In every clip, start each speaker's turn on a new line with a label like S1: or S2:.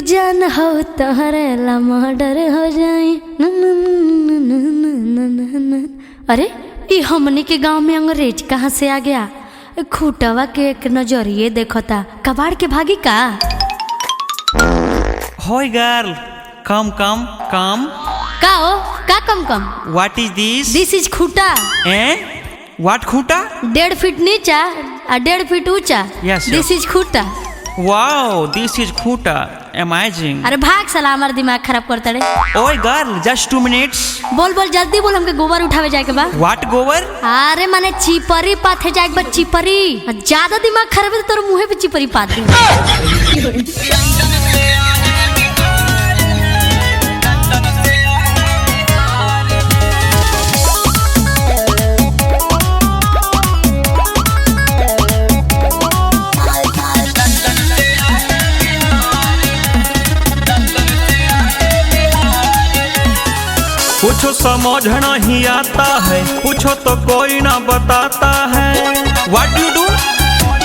S1: जान हो तोहरे ला मर्डर हो जाए। अरे ये हमने के गांव में अंग्रेज कहाँ से आ गया? खूटवा के एक नजरिए देखो था, कबाड़ के भागी का।
S2: Hoy girl, come.
S1: का हो का कम?
S2: What is this?
S1: This is खूटा।
S2: What खूटा?
S1: 1.5 फीट नीचा और 1.5 फीट ऊंचा।
S2: Yes,
S1: दिस इज खूटा।
S2: Wow, this is खूटा. Amazing.
S1: अरे भाग साला, हमारा दिमाग खराब करता रे।
S2: Oi girl, just 2 minutes.
S1: बोल जल्दी बोल, हमके गोबर उठावे जाए के बा।
S2: What गोबर?
S1: अरे माने चिपरी पाथे जाए के बा, चिपरी। ज्यादा दिमाग खराब है तो तोर मुंह पे चिपरी पात दी।
S2: कुछ समझ नहीं आता है, पूछो तो कोई ना बताता है। What do you do?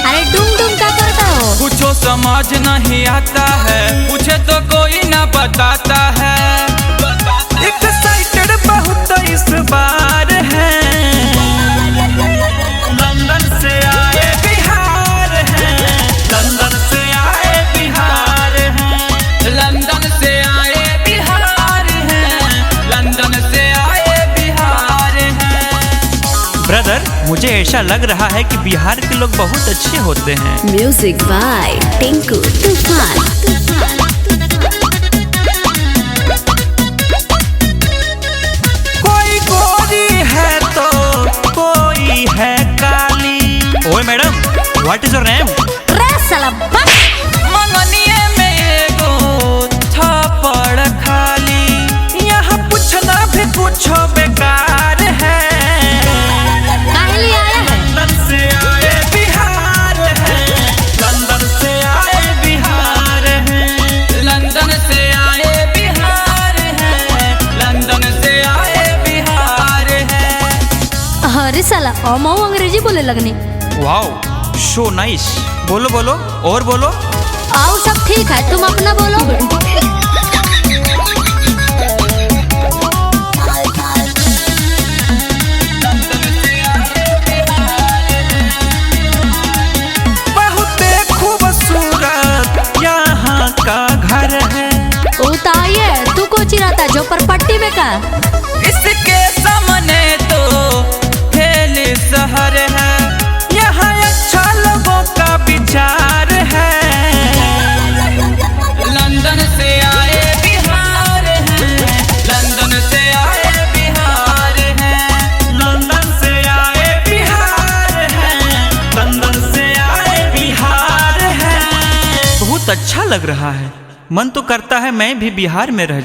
S1: अरे डूम क्या करता हो?
S3: कुछ समझ नहीं आता है, पूछे तो कोई ना बताता है।
S2: एक्साइटेड बहुत इस बार है, लंदन से आए बिहार है, लंदन से आए बिहार है,
S3: लंदन से आए बिहार है, लंदन से आए बिहार है।
S2: ब्रदर, मुझे ऐसा लग रहा है कि बिहार के लोग बहुत अच्छे होते हैं।
S1: म्यूजिक बाय टिंकू तूफान।
S2: कोई गोरी है तो कोई है काली। ओए madam, what is your name?
S1: रे साला बक।
S3: मंगनिए में एगो
S2: थप्पड़ खाली, यहाँ पूछना भी पूछो बेकार है।
S1: काहे लिए आया है?
S2: लंदन से आए बिहार है, लंदन से आए बिहार है,
S3: लंदन से आए बिहार है, लंदन से आए बिहार है।
S1: अरे साला अमाऊ अंग्रेजी बोले लगनी।
S2: Wow, so nice. बोलो और बोलो।
S1: आओ सब ठीक है, तुम अपना बोलो। तू को चिराता जो पर पट्टी में का।
S3: इसके सामने तो फेल शहर है,
S2: यहाँ अच्छा लोगों का विचार है।
S3: लंदन से आए बिहार है, लंदन से आए बिहार है,
S2: लंदन से आए बिहार है, लंदन से आए बिहार है। बहुत अच्छा लग रहा है, मन तो करता है मैं भी बिहार में रह जाऊं।